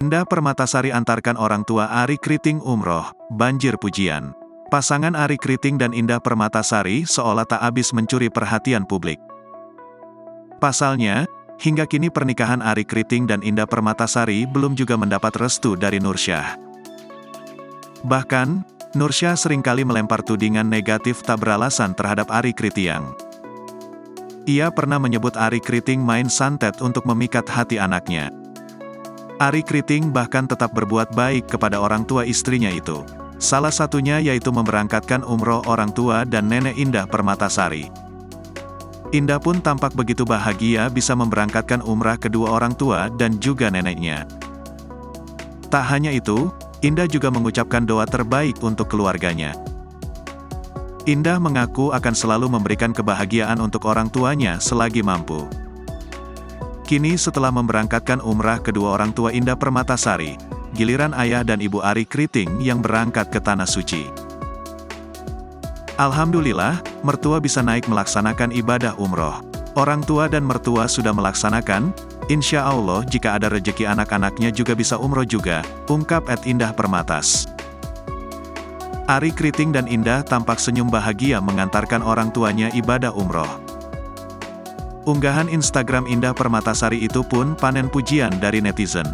Indah Permatasari antarkan orang tua Arie Kriting umroh, banjir pujian. Pasangan Arie Kriting dan Indah Permatasari seolah tak habis mencuri perhatian publik. Pasalnya, hingga kini pernikahan Arie Kriting dan Indah Permatasari belum juga mendapat restu dari Nursyah. Bahkan, Nursyah seringkali melempar tudingan negatif tak beralasan terhadap Arie Kriting. Ia pernah menyebut Arie Kriting main santet untuk memikat hati anaknya. Arie Kriting bahkan tetap berbuat baik kepada orang tua istrinya itu. Salah satunya yaitu memberangkatkan umroh orang tua dan nenek Indah Permatasari. Indah pun tampak begitu bahagia bisa memberangkatkan umrah kedua orang tua dan juga neneknya. Tak hanya itu, Indah juga mengucapkan doa terbaik untuk keluarganya. Indah mengaku akan selalu memberikan kebahagiaan untuk orang tuanya selagi mampu. Kini setelah memberangkatkan umrah kedua orang tua Indah Permatasari, giliran ayah dan ibu Arie Kriting yang berangkat ke Tanah Suci. Alhamdulillah, mertua bisa naik melaksanakan ibadah umroh. Orang tua dan mertua sudah melaksanakan, insya Allah jika ada rejeki anak-anaknya juga bisa umroh juga, ungkap @Indah Permatas. Arie Kriting dan Indah tampak senyum bahagia mengantarkan orang tuanya ibadah umroh. Unggahan Instagram Indah Permatasari itu pun panen pujian dari netizen.